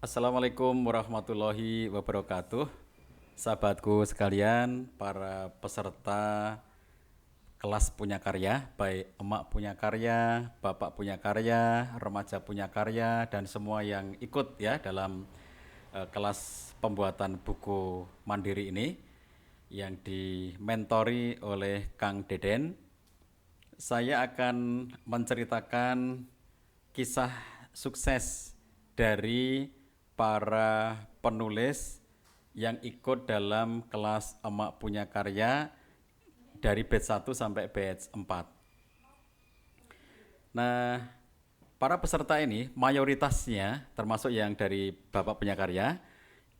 Assalamualaikum warahmatullahi wabarakatuh. Sahabatku sekalian, para peserta kelas punya karya, baik emak punya karya, bapak punya karya, remaja punya karya, dan semua yang ikut ya dalam kelas pembuatan buku mandiri ini yang dimentori oleh Kang Deden. Saya akan menceritakan kisah sukses dari para penulis yang ikut dalam kelas Emak Punya Karya dari batch 1 sampai batch 4. Nah, para peserta ini mayoritasnya termasuk yang dari Bapak Punya Karya,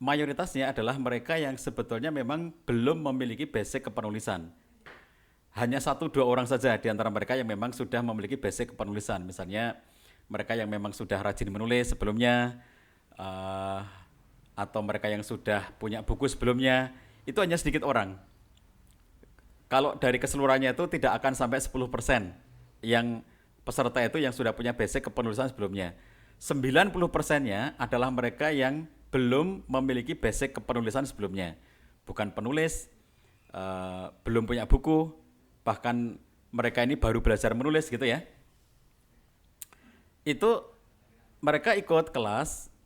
mayoritasnya adalah mereka yang sebetulnya memang belum memiliki basic kepenulisan. Hanya satu dua orang saja di antara mereka yang memang sudah memiliki basic kepenulisan. Misalnya mereka yang memang sudah rajin menulis sebelumnya, uh, atau mereka yang sudah punya buku sebelumnya, itu hanya sedikit orang. Kalau dari keseluruhannya itu tidak akan sampai 10% yang peserta itu yang sudah punya basic kepenulisan sebelumnya. 90%-nya adalah mereka yang belum memiliki basic kepenulisan sebelumnya. Bukan penulis, belum punya buku, bahkan mereka ini baru belajar menulis gitu ya. Itu mereka ikut kelas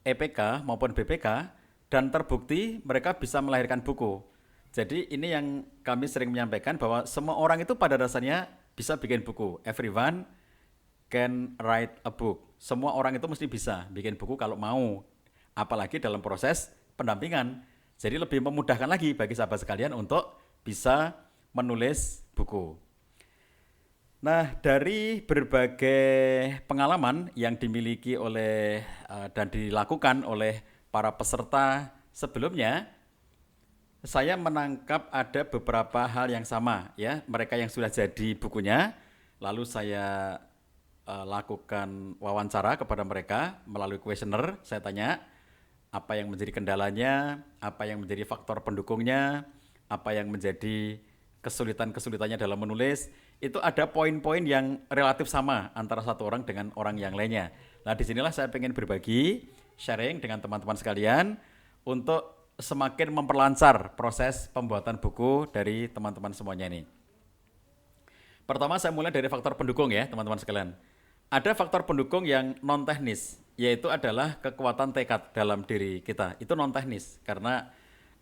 EPK maupun BPK dan terbukti mereka bisa melahirkan buku. Jadi ini yang kami sering menyampaikan bahwa semua orang itu pada dasarnya bisa bikin buku. Everyone can write a book. Semua orang itu mesti bisa bikin buku kalau mau. Apalagi dalam proses pendampingan. Jadi lebih memudahkan lagi bagi sahabat sekalian untuk bisa menulis buku. Nah, dari berbagai pengalaman yang dimiliki oleh dan dilakukan oleh para peserta sebelumnya, saya menangkap ada beberapa hal yang sama ya. Mereka yang sudah jadi bukunya, lalu saya lakukan wawancara kepada mereka melalui kuesioner. Saya tanya apa yang menjadi kendalanya, apa yang menjadi faktor pendukungnya, apa yang menjadi kesulitan-kesulitannya dalam menulis. Itu ada poin-poin yang relatif sama antara satu orang dengan orang yang lainnya. Nah, disinilah saya pengen berbagi, sharing dengan teman-teman sekalian untuk semakin memperlancar proses pembuatan buku dari teman-teman semuanya ini. Pertama saya mulai dari faktor pendukung ya teman-teman sekalian. Ada faktor pendukung yang non teknis, yaitu adalah kekuatan tekad dalam diri kita. Itu non teknis karena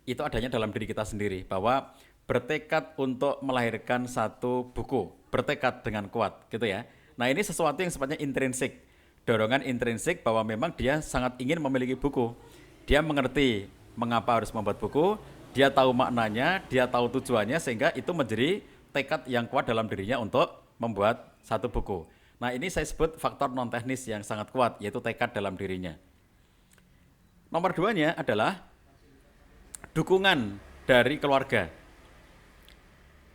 itu adanya dalam diri kita sendiri, bahwa bertekad untuk melahirkan satu buku, bertekad dengan kuat gitu ya. Nah, ini sesuatu yang sifatnya intrinsik, dorongan intrinsik bahwa memang dia sangat ingin memiliki buku. Dia mengerti mengapa harus membuat buku, dia tahu maknanya, dia tahu tujuannya, sehingga itu menjadi tekad yang kuat dalam dirinya untuk membuat satu buku. Nah, ini saya sebut faktor non teknis yang sangat kuat, yaitu tekad dalam dirinya. Nomor duanya adalah dukungan dari keluarga.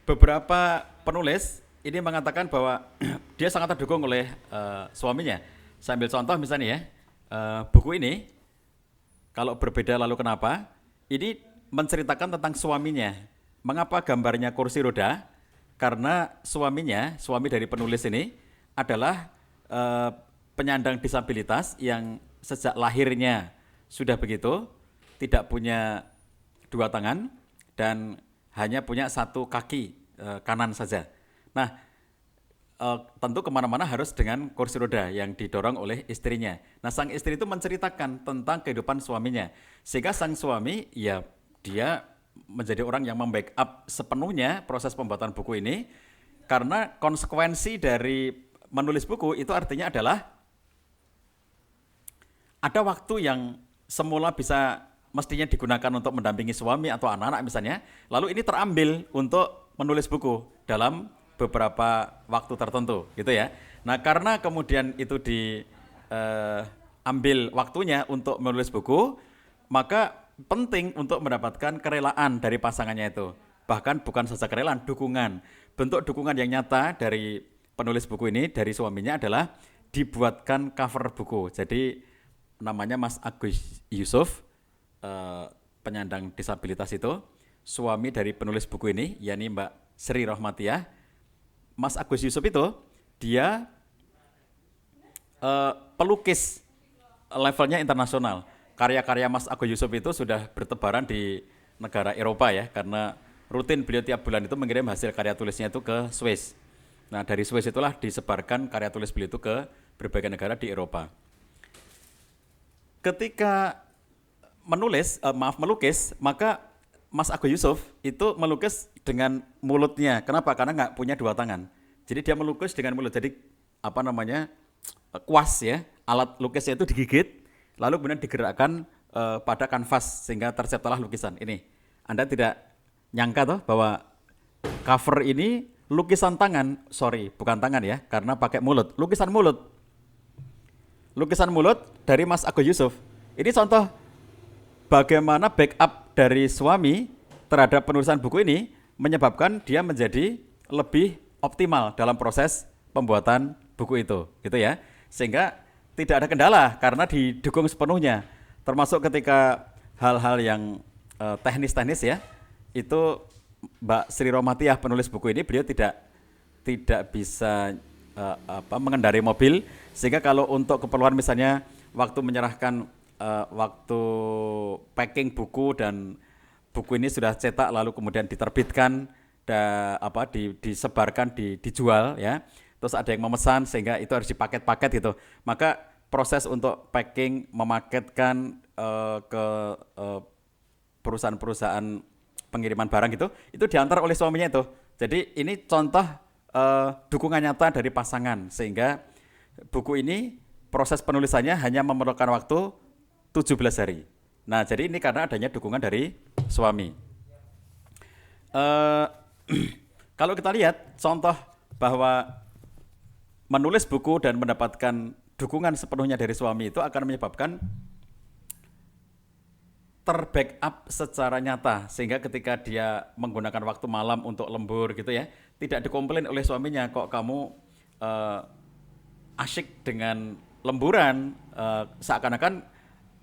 Beberapa penulis ini mengatakan bahwa dia sangat terdukung oleh suaminya. Saya ambil contoh misalnya ya, buku ini kalau berbeda lalu kenapa? Ini menceritakan tentang suaminya. Mengapa gambarnya kursi roda? Karena suaminya, suami dari penulis ini adalah penyandang disabilitas yang sejak lahirnya sudah begitu, tidak punya dua tangan dan hanya punya satu kaki kanan saja. Nah, tentu kemana-mana harus dengan kursi roda yang didorong oleh istrinya. Nah, sang istri itu menceritakan tentang kehidupan suaminya, sehingga sang suami ya dia menjadi orang yang membackup sepenuhnya proses pembuatan buku ini, karena konsekuensi dari menulis buku itu artinya adalah ada waktu yang semula bisa mestinya digunakan untuk mendampingi suami atau anak-anak misalnya, lalu ini terambil untuk menulis buku dalam beberapa waktu tertentu gitu ya. Nah, karena kemudian itu diambil waktunya untuk menulis buku, maka penting untuk mendapatkan kerelaan dari pasangannya itu. Bahkan bukan saja kerelaan, dukungan. Bentuk dukungan yang nyata dari penulis buku ini, dari suaminya adalah dibuatkan cover buku. Jadi namanya Mas Agus Yusuf, penyandang disabilitas itu, suami dari penulis buku ini, yakni Mbak Sri Rohmatiah. Mas Agus Yusuf itu dia pelukis levelnya internasional. Karya-karya Mas Agus Yusuf itu sudah bertebaran di negara Eropa ya, karena rutin beliau tiap bulan itu mengirim hasil karya tulisnya itu ke Swiss. Nah dari Swiss itulah disebarkan karya tulis beliau itu ke berbagai negara di Eropa. Ketika melukis, maka Mas Agus Yusuf itu melukis dengan mulutnya. Kenapa? Karena nggak punya dua tangan. Jadi dia melukis dengan mulut. Jadi kuas ya, alat lukisnya itu digigit, lalu kemudian digerakkan pada kanvas sehingga terciptalah lukisan. Ini Anda tidak nyangka toh bahwa cover ini lukisan tangan, bukan tangan ya, karena pakai mulut, lukisan mulut dari Mas Agus Yusuf. Ini contoh bagaimana backup dari suami terhadap penulisan buku ini menyebabkan dia menjadi lebih optimal dalam proses pembuatan buku itu, gitu ya. Sehingga tidak ada kendala karena didukung sepenuhnya. Termasuk ketika hal-hal yang teknis-teknis ya, itu Mbak Sri Rohmatiah penulis buku ini, beliau tidak bisa mengendarai mobil, sehingga kalau untuk keperluan misalnya waktu menyerahkan waktu packing buku dan buku ini sudah cetak lalu kemudian diterbitkan disebarkan, dijual ya. Terus ada yang memesan sehingga itu harus dipaket-paket gitu. Maka proses untuk packing, memaketkan ke perusahaan-perusahaan pengiriman barang itu diantar oleh suaminya itu. Jadi ini contoh dukungan nyata dari pasangan, sehingga buku ini proses penulisannya hanya memerlukan waktu 17 hari. Nah, jadi ini karena adanya dukungan dari suami. Kalau kita lihat contoh bahwa menulis buku dan mendapatkan dukungan sepenuhnya dari suami itu akan menyebabkan terbackup secara nyata, sehingga ketika dia menggunakan waktu malam untuk lembur gitu ya, tidak dikomplain oleh suaminya, kok kamu asyik dengan lemburan, seakan-akan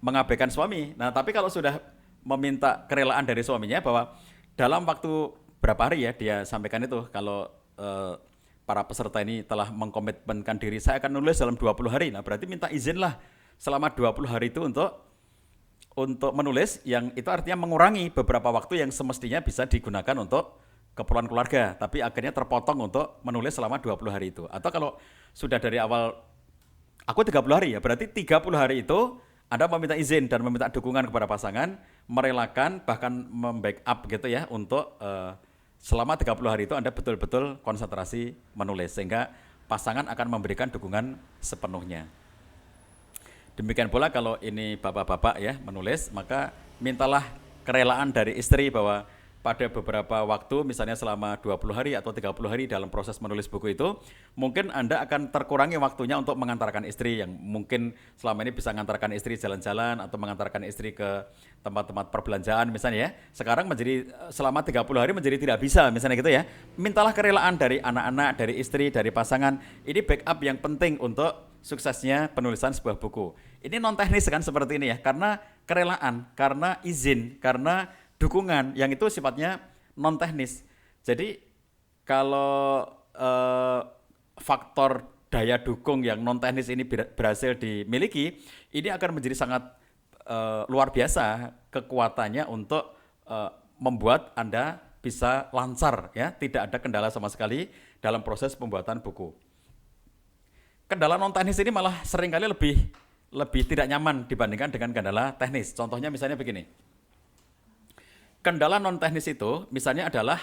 mengabaikan suami. Nah tapi kalau sudah meminta kerelaan dari suaminya bahwa dalam waktu berapa hari ya, dia sampaikan itu kalau para peserta ini telah mengkomitmenkan diri, saya akan nulis dalam 20 hari. Nah berarti minta izin lah selama 20 hari itu untuk menulis, yang itu artinya mengurangi beberapa waktu yang semestinya bisa digunakan untuk keperluan keluarga, tapi akhirnya terpotong untuk menulis selama 20 hari itu. Atau kalau sudah dari awal aku 30 hari ya, berarti 30 hari itu Anda meminta izin dan meminta dukungan kepada pasangan, merelakan bahkan membackup gitu ya, untuk selama 30 hari itu Anda betul-betul konsentrasi menulis, sehingga pasangan akan memberikan dukungan sepenuhnya. Demikian pula kalau ini bapak-bapak ya menulis, maka mintalah kerelaan dari istri bahwa pada beberapa waktu, misalnya selama 20 hari atau 30 hari dalam proses menulis buku itu, mungkin Anda akan terkurangi waktunya untuk mengantarkan istri, yang mungkin selama ini bisa mengantarkan istri jalan-jalan atau mengantarkan istri ke tempat-tempat perbelanjaan misalnya ya. Sekarang menjadi selama 30 hari menjadi tidak bisa misalnya gitu ya. Mintalah kerelaan dari anak-anak, dari istri, dari pasangan. Ini backup yang penting untuk suksesnya penulisan sebuah buku. Ini non teknis kan seperti ini ya, karena kerelaan, karena izin, karena dukungan yang itu sifatnya non teknis. Jadi kalau faktor daya dukung yang non teknis ini berhasil dimiliki, ini akan menjadi sangat luar biasa kekuatannya untuk membuat Anda bisa lancar ya, tidak ada kendala sama sekali dalam proses pembuatan buku. Kendala non teknis ini malah seringkali lebih tidak nyaman dibandingkan dengan kendala teknis. Contohnya misalnya begini. Kendala non teknis itu misalnya adalah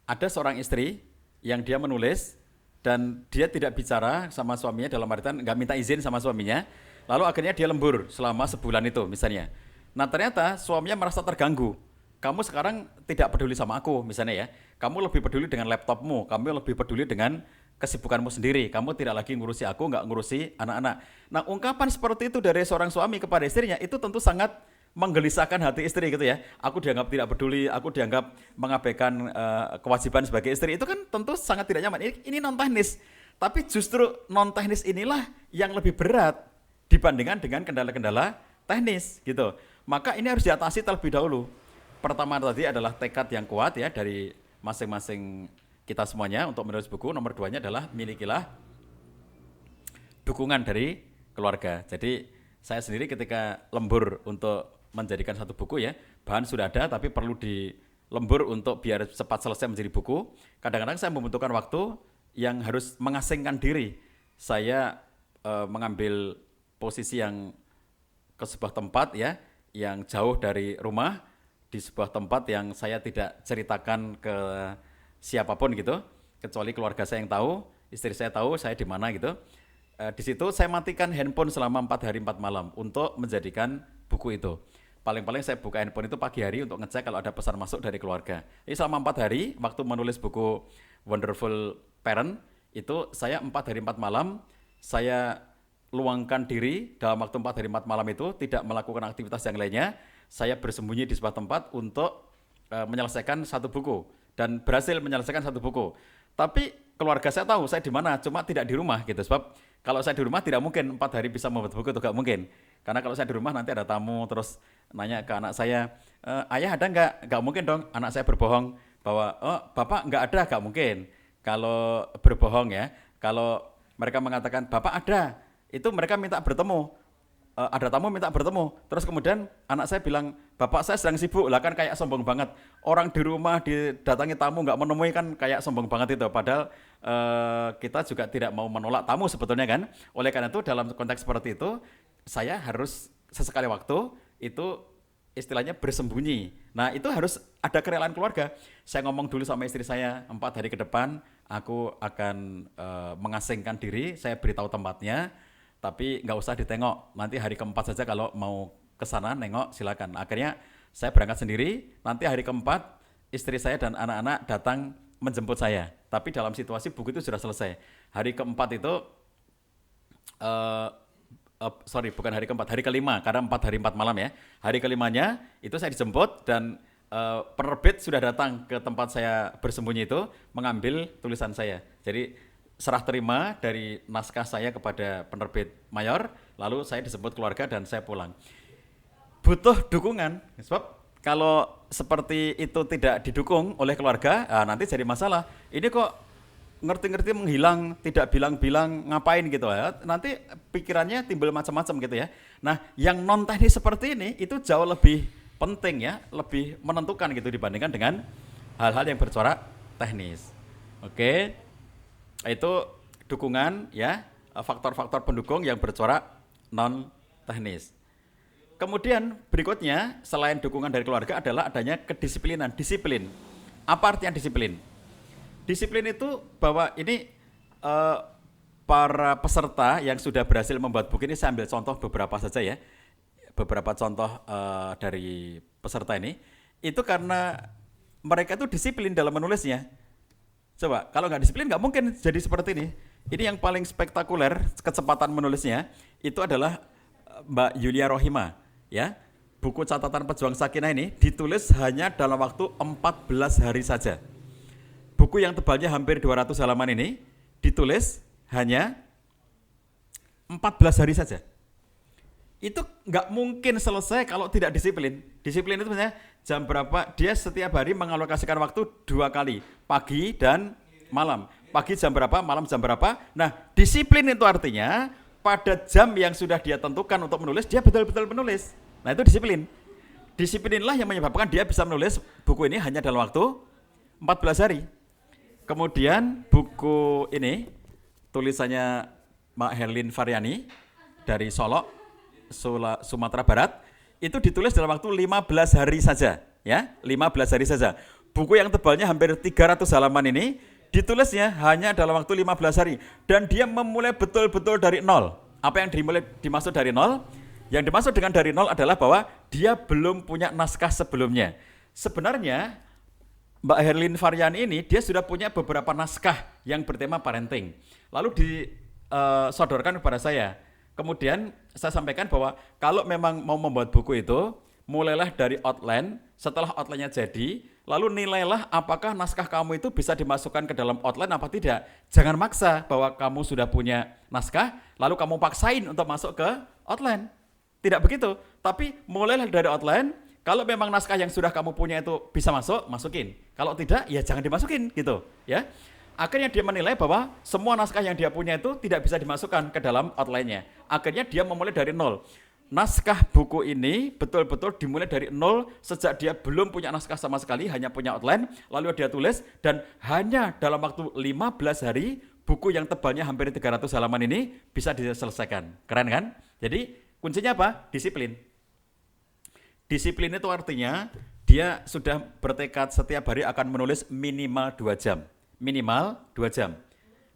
ada seorang istri yang dia menulis dan dia tidak bicara sama suaminya, dalam artian nggak minta izin sama suaminya, lalu akhirnya dia lembur selama sebulan itu misalnya. Nah ternyata suaminya merasa terganggu. Kamu sekarang tidak peduli sama aku misalnya ya, kamu lebih peduli dengan laptopmu, kamu lebih peduli dengan kesibukanmu sendiri, kamu tidak lagi ngurusi aku, nggak ngurusi anak-anak. Nah ungkapan seperti itu dari seorang suami kepada istrinya itu tentu sangat menggelisahkan hati istri gitu ya. Aku dianggap tidak peduli, aku dianggap mengabaikan kewajiban sebagai istri. Itu kan tentu sangat tidak nyaman. Ini non teknis. Tapi justru non teknis inilah yang lebih berat dibandingkan dengan kendala-kendala teknis gitu. Maka ini harus diatasi terlebih dahulu. Pertama tadi adalah tekad yang kuat ya dari masing-masing kita semuanya untuk menulis buku. Nomor 2-nya adalah milikilah dukungan dari keluarga. Jadi saya sendiri ketika lembur untuk menjadikan satu buku ya, bahan sudah ada tapi perlu dilembur untuk biar cepat selesai menjadi buku. Kadang-kadang saya membutuhkan waktu yang harus mengasingkan diri. Saya mengambil posisi yang ke sebuah tempat ya, yang jauh dari rumah, di sebuah tempat yang saya tidak ceritakan ke siapapun gitu, kecuali keluarga saya yang tahu, istri saya tahu saya di mana gitu. Di situ saya matikan handphone selama 4 hari 4 malam untuk menjadikan buku itu. Paling-paling saya buka handphone itu pagi hari untuk ngecek kalau ada pesan masuk dari keluarga. Jadi selama 4 hari waktu menulis buku Wonderful Parent itu saya 4 hari 4 malam saya luangkan diri dalam waktu 4 hari 4 malam itu tidak melakukan aktivitas yang lainnya. Saya bersembunyi di sebuah tempat untuk menyelesaikan satu buku dan berhasil menyelesaikan satu buku. Tapi keluarga saya tahu saya di mana, cuma tidak di rumah gitu. Sebab kalau saya di rumah tidak mungkin 4 hari bisa membuat buku, itu gak mungkin. Karena kalau saya di rumah nanti ada tamu terus nanya ke anak saya, ayah ada nggak? Gak mungkin dong anak saya berbohong bahwa bapak nggak ada, gak mungkin. Kalau berbohong ya, kalau mereka mengatakan bapak ada, itu mereka minta bertemu. Ada tamu minta bertemu, terus kemudian anak saya bilang bapak saya sedang sibuk, lah kan kayak sombong banget. Orang di rumah didatangi tamu nggak menemui kan kayak sombong banget itu. Padahal kita juga tidak mau menolak tamu sebetulnya kan. Oleh karena itu dalam konteks seperti itu saya harus sesekali waktu itu istilahnya bersembunyi. Nah itu harus ada kerelaan keluarga. Saya ngomong dulu sama istri saya 4 hari ke depan aku akan mengasingkan diri, saya beritahu tempatnya. Tapi nggak usah ditengok, nanti hari keempat saja kalau mau ke sana nengok silakan. Akhirnya saya berangkat sendiri, nanti hari keempat istri saya dan anak-anak datang menjemput saya. Tapi dalam situasi buku itu sudah selesai. Hari keempat itu, bukan hari keempat, hari kelima, karena 4 hari 4 malam ya. Hari kelimanya itu saya dijemput dan penerbit sudah datang ke tempat saya bersembunyi itu mengambil tulisan saya. Jadi serah terima dari naskah saya kepada penerbit mayor, lalu saya disebut keluarga dan saya pulang. Butuh dukungan, sebab kalau seperti itu tidak didukung oleh keluarga, nanti jadi masalah. Ini kok ngerti-ngerti menghilang, tidak bilang-bilang ngapain gitu ya. Nanti pikirannya timbul macam-macam gitu ya. Nah, yang non teknis seperti ini itu jauh lebih penting ya, lebih menentukan gitu dibandingkan dengan hal-hal yang bercorak teknis. Oke. Itu dukungan ya, faktor-faktor pendukung yang bercorak non teknis. Kemudian berikutnya selain dukungan dari keluarga adalah adanya kedisiplinan, disiplin. Apa artinya disiplin? Disiplin itu bahwa ini para peserta yang sudah berhasil membuat buku ini, saya ambil contoh beberapa saja ya. Beberapa contoh dari peserta ini itu karena mereka itu disiplin dalam menulisnya. Coba, kalau nggak disiplin nggak mungkin jadi seperti ini. Ini yang paling spektakuler kecepatan menulisnya itu adalah Mbak Yulia Rohima, ya. Buku catatan pejuang Sakinah ini ditulis hanya dalam waktu 14 hari saja. Buku yang tebalnya hampir 200 halaman ini ditulis hanya 14 hari saja. Itu nggak mungkin selesai kalau tidak disiplin. Disiplin itu misalnya jam berapa, dia setiap hari mengalokasikan waktu 2 kali, pagi dan malam. Pagi jam berapa, malam jam berapa. Nah, disiplin itu artinya pada jam yang sudah dia tentukan untuk menulis, dia betul-betul menulis. Nah, itu disiplin. Disiplin inilah yang menyebabkan dia bisa menulis buku ini hanya dalam waktu 14 hari. Kemudian buku ini tulisannya Mbak Herlin Faryani dari Solok, Sumatera Barat, itu ditulis dalam waktu 15 hari saja, ya, 15 hari saja. Buku yang tebalnya hampir 300 halaman ini ditulisnya hanya dalam waktu 15 hari dan dia memulai betul-betul dari nol. Apa yang dimaksud dari nol? Yang dimaksud dengan dari nol adalah bahwa dia belum punya naskah sebelumnya. Sebenarnya Mbak Herlin Faryani ini dia sudah punya beberapa naskah yang bertema parenting. Lalu disodorkan kepada saya. Kemudian saya sampaikan bahwa kalau memang mau membuat buku itu, mulailah dari outline, setelah outline-nya jadi, lalu nilailah apakah naskah kamu itu bisa dimasukkan ke dalam outline apa tidak. Jangan maksa bahwa kamu sudah punya naskah, lalu kamu paksain untuk masuk ke outline. Tidak begitu, tapi mulailah dari outline, kalau memang naskah yang sudah kamu punya itu bisa masuk, masukin. Kalau tidak, ya jangan dimasukin gitu, ya. Akhirnya dia menilai bahwa semua naskah yang dia punya itu tidak bisa dimasukkan ke dalam outline-nya. Akhirnya dia memulai dari nol. Naskah buku ini betul-betul dimulai dari nol sejak dia belum punya naskah sama sekali, hanya punya outline, lalu dia tulis, dan hanya dalam waktu 15 hari, buku yang tebalnya hampir 300 halaman ini bisa diselesaikan. Keren kan? Jadi kuncinya apa? Disiplin. Disiplin itu artinya dia sudah bertekad setiap hari akan menulis minimal 2 jam. Minimal 2 jam.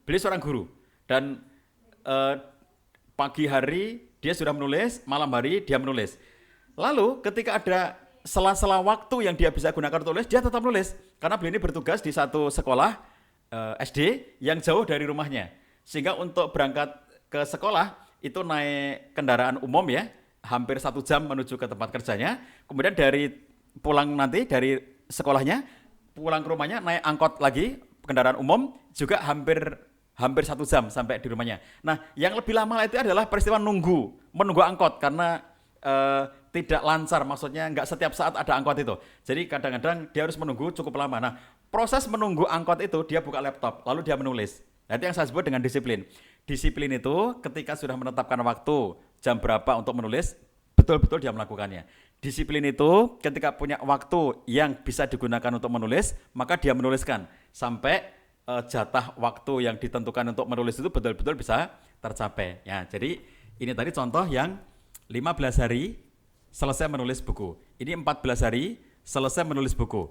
Beliau seorang guru dan pagi hari dia sudah menulis, malam hari dia menulis. Lalu ketika ada sela-sela waktu yang dia bisa gunakan tulis, dia tetap menulis. Karena beliau ini bertugas di satu sekolah SD yang jauh dari rumahnya. Sehingga untuk berangkat ke sekolah itu naik kendaraan umum ya, hampir 1 jam menuju ke tempat kerjanya. Kemudian dari pulang nanti dari sekolahnya, pulang ke rumahnya naik angkot lagi, kendaraan umum juga hampir 1 jam sampai di rumahnya. Nah, yang lebih lama itu adalah peristiwa menunggu angkot karena tidak lancar, maksudnya nggak setiap saat ada angkot itu. Jadi kadang-kadang dia harus menunggu cukup lama. Nah, proses menunggu angkot itu dia buka laptop, lalu dia menulis. Nah, itu yang saya sebut dengan disiplin. Disiplin itu ketika sudah menetapkan waktu, jam berapa untuk menulis, betul-betul dia melakukannya. Disiplin itu ketika punya waktu yang bisa digunakan untuk menulis, maka dia menuliskan sampai jatah waktu yang ditentukan untuk menulis itu betul-betul bisa tercapai. Ya, jadi ini tadi contoh yang 15 hari selesai menulis buku. Ini 14 hari selesai menulis buku.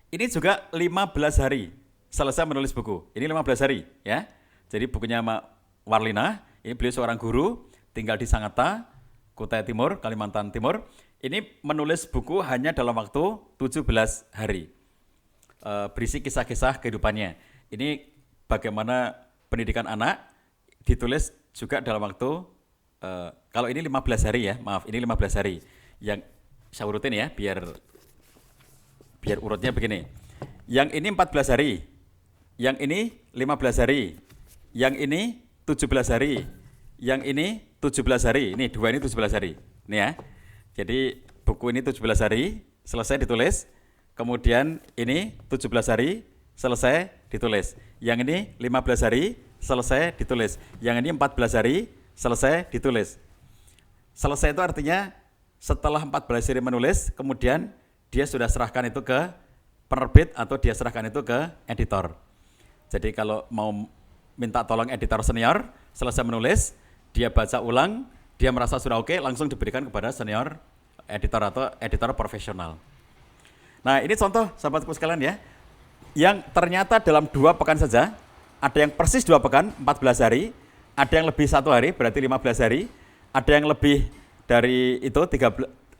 Ini juga 15 hari selesai menulis buku. Ini 15 hari ya. Jadi bukunya Mak Warlina, ini beliau seorang guru, tinggal di Sangatta, Kutai Timur, Kalimantan Timur. Ini menulis buku hanya dalam waktu 17 hari. Berisi kisah-kisah kehidupannya. Ini bagaimana pendidikan anak ditulis juga dalam waktu, kalau ini 15 hari ya, maaf, ini 15 hari. Yang saya urutin ya, biar urutnya begini. Yang ini 14 hari, yang ini 15 hari, yang ini 17 hari, yang ini 17 hari, ini dua ini 17 hari, ini ya. Jadi buku ini 17 hari, selesai ditulis, kemudian ini 17 hari, selesai ditulis. Yang ini 15 hari, selesai ditulis. Yang ini 14 hari, selesai ditulis. Selesai itu artinya setelah 14 hari menulis, kemudian dia sudah serahkan itu ke penerbit atau dia serahkan itu ke editor. Jadi kalau mau minta tolong editor senior, selesai menulis, dia baca ulang, dia merasa sudah oke, langsung diberikan kepada senior editor atau editor profesional. Nah, ini contoh sahabatku sekalian ya, yang ternyata dalam 2 pekan saja, ada yang persis 2 pekan, 14 hari, ada yang lebih 1 hari, berarti 15 hari, ada yang lebih dari itu,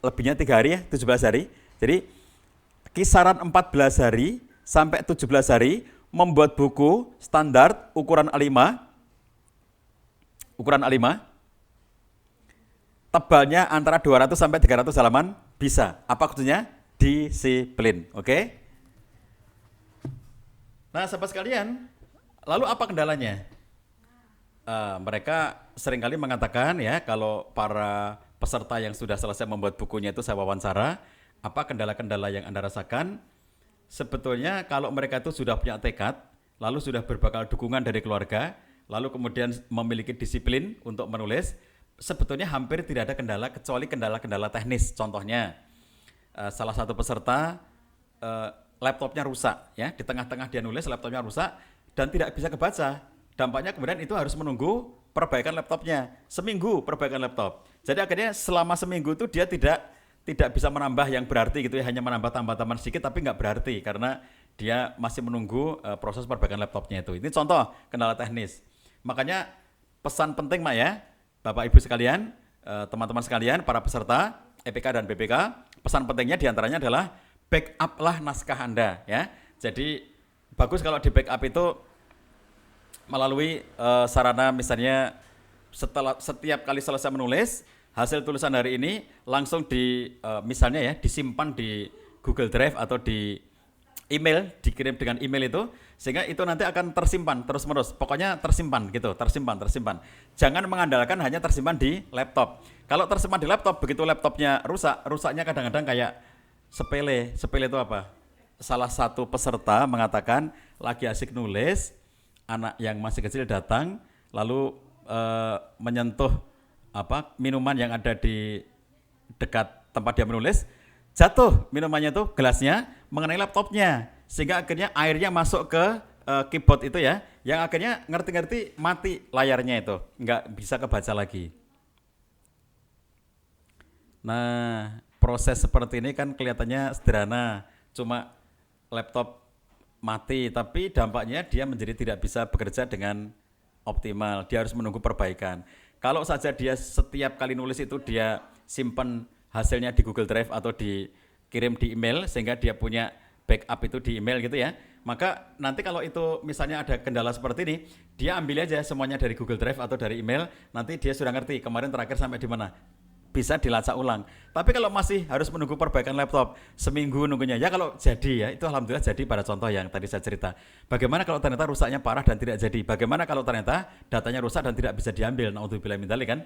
lebihnya 3 hari ya, 17 hari. Jadi kisaran 14 hari sampai 17 hari membuat buku standar ukuran A5, tebalnya antara 200 sampai 300 halaman bisa. Apa kuncinya? Disiplin, oke? Nah, sahabat sekalian, lalu apa kendalanya? Mereka seringkali mengatakan ya, kalau para peserta yang sudah selesai membuat bukunya itu saya wawancara, apa kendala-kendala yang Anda rasakan? Sebetulnya kalau mereka itu sudah punya tekad, lalu sudah berbekal dukungan dari keluarga, lalu kemudian memiliki disiplin untuk menulis, sebetulnya hampir tidak ada kendala kecuali kendala-kendala teknis. Contohnya, salah satu peserta laptopnya rusak, ya, di tengah-tengah dia nulis laptopnya rusak dan tidak bisa kebaca. Dampaknya kemudian itu harus menunggu perbaikan laptopnya, seminggu perbaikan laptop. Jadi akhirnya selama seminggu itu dia tidak bisa menambah yang berarti gitu ya, hanya menambah tambahan sedikit tapi nggak berarti karena dia masih menunggu proses perbaikan laptopnya itu. Ini contoh kendala teknis. Makanya pesan penting Mak ya, Bapak Ibu sekalian, teman-teman sekalian, para peserta EPK dan BPK, pesan pentingnya diantaranya adalah backup lah naskah Anda ya. Jadi bagus kalau di backup itu melalui sarana misalnya setiap kali selesai menulis, hasil tulisan hari ini langsung misalnya ya disimpan di Google Drive atau di email, dikirim dengan email itu, sehingga itu nanti akan tersimpan terus-menerus. Pokoknya tersimpan gitu, tersimpan. Jangan mengandalkan hanya tersimpan di laptop. Kalau tersimpan di laptop, begitu laptopnya rusaknya kadang-kadang kayak sepele itu apa? salah satu peserta mengatakan lagi asik nulis, anak yang masih kecil datang lalu menyentuh minuman yang ada di dekat tempat dia menulis, jatuh minumannya tuh gelasnya mengenai laptopnya sehingga akhirnya airnya masuk ke keyboard itu ya, yang akhirnya ngerti-ngerti mati layarnya itu, nggak bisa kebaca lagi. Nah, proses seperti ini kan kelihatannya sederhana, cuma laptop mati, tapi dampaknya dia menjadi tidak bisa bekerja dengan optimal. Dia harus menunggu perbaikan. Kalau saja dia setiap kali nulis itu dia simpan hasilnya di Google Drive atau dikirim di email sehingga dia punya backup itu di email gitu ya. Maka nanti kalau itu misalnya ada kendala seperti ini, dia ambil aja semuanya dari Google Drive atau dari email, nanti dia sudah ngerti kemarin terakhir sampai di mana. Bisa dilacak ulang. Tapi kalau masih harus menunggu perbaikan laptop seminggu nunggunya, ya kalau jadi ya itu alhamdulillah jadi pada contoh yang tadi saya cerita. Bagaimana kalau ternyata rusaknya parah dan tidak jadi? Bagaimana kalau ternyata datanya rusak dan tidak bisa diambil? Naudzubillah min dzalik kan?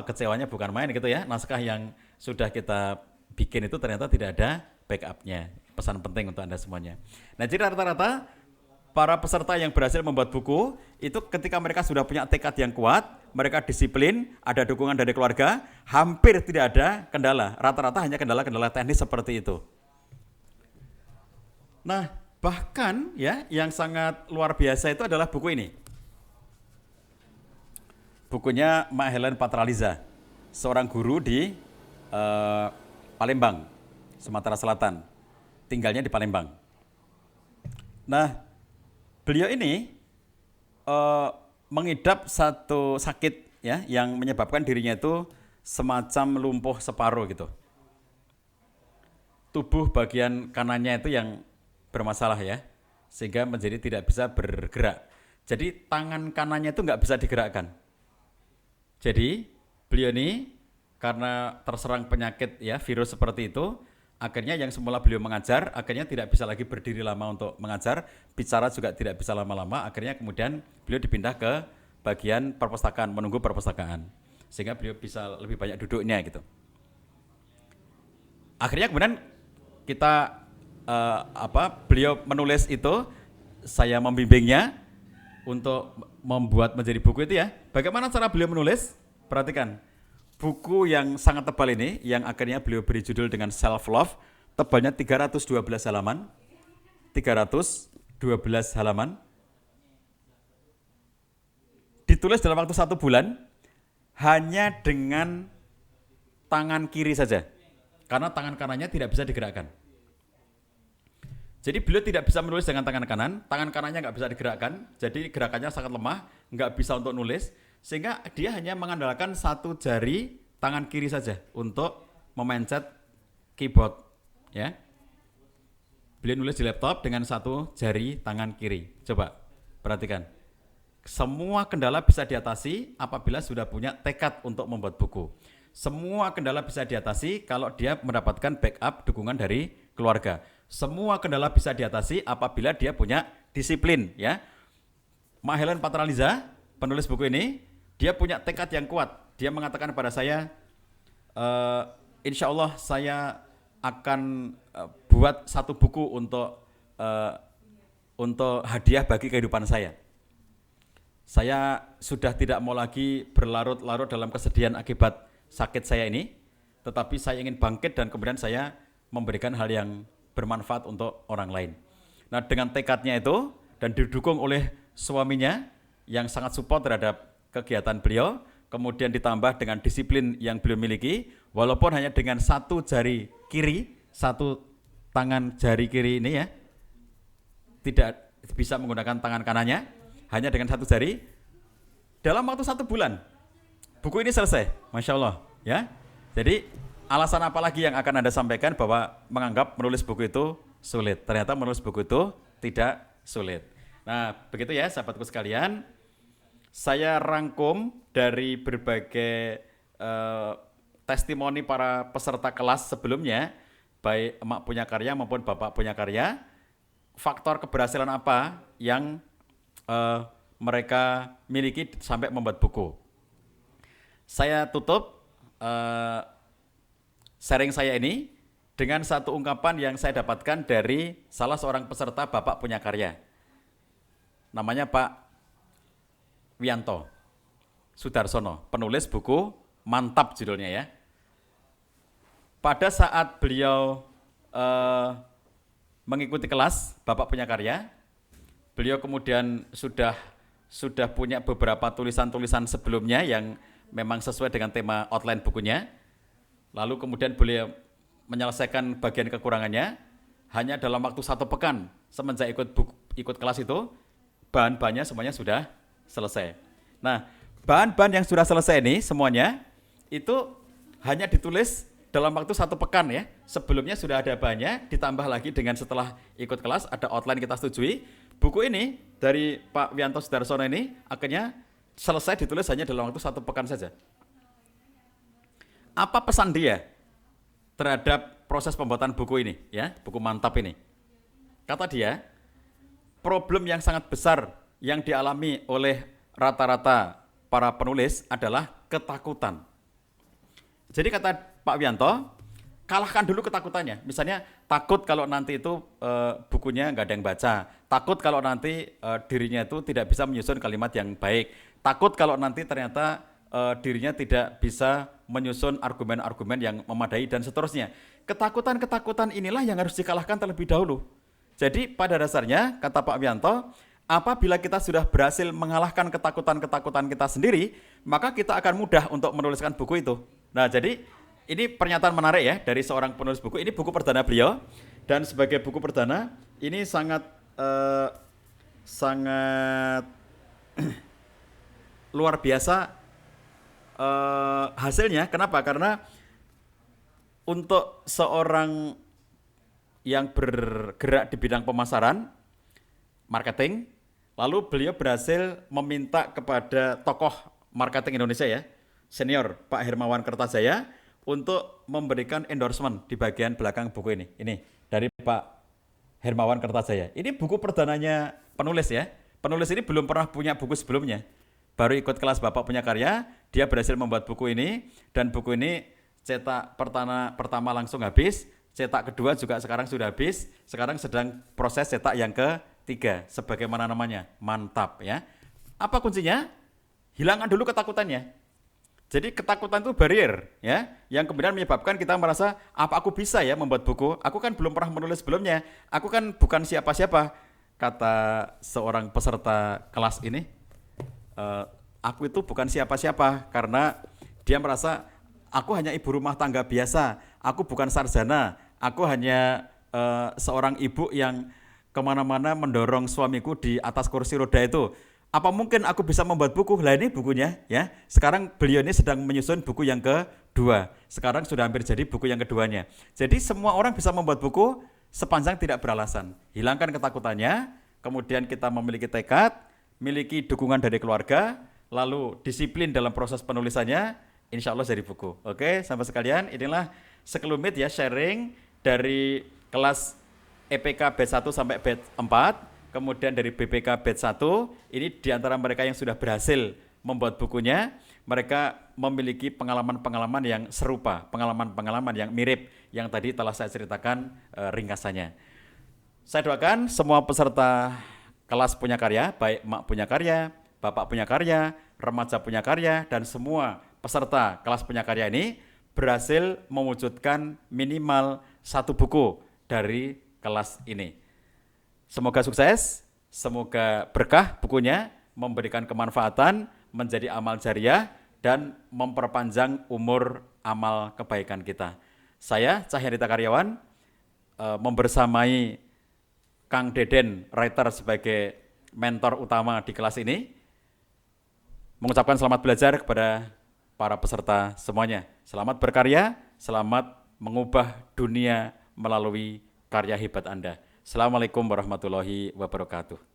Kecewanya bukan main gitu ya. Naskah yang sudah kita bikin itu ternyata tidak ada backupnya. Pesan penting untuk Anda semuanya. Nah, jadi rata-rata para peserta yang berhasil membuat buku itu ketika mereka sudah punya tekad yang kuat, mereka disiplin, ada dukungan dari keluarga, hampir tidak ada kendala. Rata-rata hanya kendala-kendala teknis seperti itu. Nah, bahkan ya yang sangat luar biasa itu adalah buku ini. Bukunya Mak Helen Patraliza, seorang guru di Palembang, Sumatera Selatan. Tinggalnya di Palembang. Nah, beliau ini mengidap satu sakit ya yang menyebabkan dirinya itu semacam lumpuh separuh gitu. Tubuh bagian kanannya itu yang bermasalah ya, sehingga menjadi tidak bisa bergerak. Jadi tangan kanannya itu nggak bisa digerakkan. Jadi beliau ini karena terserang penyakit ya virus seperti itu, akhirnya yang semula beliau mengajar, akhirnya tidak bisa lagi berdiri lama untuk mengajar, bicara juga tidak bisa lama-lama, akhirnya kemudian beliau dipindah ke bagian perpustakaan, menunggu perpustakaan. Sehingga beliau bisa lebih banyak duduknya gitu. Akhirnya kemudian kita beliau menulis itu, saya membimbingnya untuk membuat menjadi buku itu ya. Bagaimana cara beliau menulis? Perhatikan. Buku yang sangat tebal ini, yang akhirnya beliau beri judul dengan Self Love, tebalnya 312 halaman, 312 halaman, ditulis dalam waktu 1 bulan, hanya dengan tangan kiri saja, karena tangan kanannya tidak bisa digerakkan. Jadi beliau tidak bisa menulis dengan tangan kanannya nggak bisa digerakkan, jadi gerakannya sangat lemah, nggak bisa untuk nulis, sehingga dia hanya mengandalkan satu jari tangan kiri saja untuk memencet keyboard ya. Beliau nulis di laptop dengan satu jari tangan kiri. Coba perhatikan. Semua kendala bisa diatasi apabila sudah punya tekad untuk membuat buku. Semua kendala bisa diatasi kalau dia mendapatkan backup dukungan dari keluarga. Semua kendala bisa diatasi apabila dia punya disiplin ya. Mak Helen Patraliza, penulis buku ini, dia punya tekad yang kuat. Dia mengatakan kepada saya, insya Allah saya akan buat satu buku untuk hadiah bagi kehidupan saya. Saya sudah tidak mau lagi berlarut-larut dalam kesedihan akibat sakit saya ini, tetapi saya ingin bangkit dan kemudian saya memberikan hal yang bermanfaat untuk orang lain. Nah, dengan tekadnya itu dan didukung oleh suaminya yang sangat support terhadap kegiatan beliau, kemudian ditambah dengan disiplin yang beliau miliki, walaupun hanya dengan satu jari kiri, satu tangan jari kiri ini ya, tidak bisa menggunakan tangan kanannya, hanya dengan satu jari, dalam waktu 1 bulan, buku ini selesai, Masya Allah ya. Jadi alasan apa lagi yang akan Anda sampaikan bahwa menganggap menulis buku itu sulit? Ternyata menulis buku itu tidak sulit. Nah, begitu ya sahabatku sekalian. Saya rangkum dari berbagai testimoni para peserta kelas sebelumnya, baik emak punya karya maupun bapak punya karya, faktor keberhasilan apa yang mereka miliki sampai membuat buku. Saya tutup sharing saya ini dengan satu ungkapan yang saya dapatkan dari salah seorang peserta Bapak Punya Karya. Namanya Pak Wianto Sudarsono, penulis buku Mantap judulnya ya. Pada saat beliau mengikuti kelas Bapak Punya Karya, beliau kemudian sudah punya beberapa tulisan-tulisan sebelumnya yang memang sesuai dengan tema outline bukunya. Lalu kemudian beliau menyelesaikan bagian kekurangannya hanya dalam waktu 1 pekan semenjak ikut kelas itu, bahan-bahannya semuanya sudah selesai. Nah, bahan-bahan yang sudah selesai ini semuanya itu hanya ditulis dalam waktu 1 pekan ya. Sebelumnya sudah ada bahannya, ditambah lagi dengan setelah ikut kelas ada outline kita setujui. Buku ini dari Pak Wianto Sudarsono ini akhirnya selesai ditulis hanya dalam waktu 1 pekan saja. Apa pesan dia terhadap proses pembuatan buku ini ya, buku Mantap ini? Kata dia, problem yang sangat besar yang dialami oleh rata-rata para penulis adalah ketakutan. Jadi kata Pak Wianto, kalahkan dulu ketakutannya. Misalnya takut kalau nanti itu bukunya nggak ada yang baca, takut kalau nanti dirinya itu tidak bisa menyusun kalimat yang baik, takut kalau nanti ternyata dirinya tidak bisa menyusun argumen-argumen yang memadai dan seterusnya. Ketakutan-ketakutan inilah yang harus dikalahkan terlebih dahulu. Jadi pada dasarnya kata Pak Wianto, apabila kita sudah berhasil mengalahkan ketakutan-ketakutan kita sendiri, maka kita akan mudah untuk menuliskan buku itu. Nah, jadi ini pernyataan menarik ya dari seorang penulis buku. Ini buku perdana beliau, dan sebagai buku perdana ini sangat luar biasa hasilnya. Kenapa? Karena untuk seorang yang bergerak di bidang pemasaran, marketing, lalu beliau berhasil meminta kepada tokoh marketing Indonesia ya, senior Pak Hermawan Kertajaya, untuk memberikan endorsement di bagian belakang buku ini. Ini dari Pak Hermawan Kertajaya. Ini buku perdananya penulis ya. Penulis ini belum pernah punya buku sebelumnya. Baru ikut kelas Bapak Punya Karya, dia berhasil membuat buku ini, dan buku ini cetak pertama langsung habis, cetak kedua juga sekarang sudah habis, sekarang sedang proses cetak yang ketiga, sebagaimana namanya, Mantap ya. Apa kuncinya? Hilangkan dulu ketakutannya. Jadi ketakutan itu barrier ya, yang kemudian menyebabkan kita merasa, apa aku bisa ya membuat buku? Aku kan belum pernah menulis sebelumnya, aku kan bukan siapa-siapa. Kata seorang peserta kelas ini, aku itu bukan siapa-siapa, karena dia merasa aku hanya ibu rumah tangga biasa, aku bukan sarjana, aku hanya seorang ibu yang kemana-mana mendorong suamiku di atas kursi roda itu. Apa mungkin aku bisa membuat buku? Lah ini bukunya ya. Sekarang beliau ini sedang menyusun buku yang kedua. Sekarang sudah hampir jadi buku yang keduanya. Jadi semua orang bisa membuat buku sepanjang tidak beralasan. Hilangkan ketakutannya, kemudian kita memiliki tekad, miliki dukungan dari keluarga, lalu disiplin dalam proses penulisannya, insya Allah jadi buku. Oke, sahabat sekalian, inilah sekelumit ya sharing dari kelas EPK batch 1 sampai batch 4. Kemudian dari BPK batch 1, ini diantara mereka yang sudah berhasil membuat bukunya, mereka memiliki pengalaman-pengalaman yang serupa, pengalaman-pengalaman yang mirip yang tadi telah saya ceritakan ringkasannya. Saya doakan semua peserta kelas Punya Karya, baik Mak Punya Karya, Bapak Punya Karya, Remaja Punya Karya, dan semua peserta kelas Punya Karya ini berhasil mewujudkan minimal 1 buku dari kelas ini. Semoga sukses, semoga berkah bukunya, memberikan kemanfaatan, menjadi amal jariah, dan memperpanjang umur amal kebaikan kita. Saya, Cahyanita Karyawan, membersamai Kang Deden, writer sebagai mentor utama di kelas ini, mengucapkan selamat belajar kepada para peserta semuanya. Selamat berkarya, selamat mengubah dunia melalui karya hebat Anda. Assalamualaikum warahmatullahi wabarakatuh.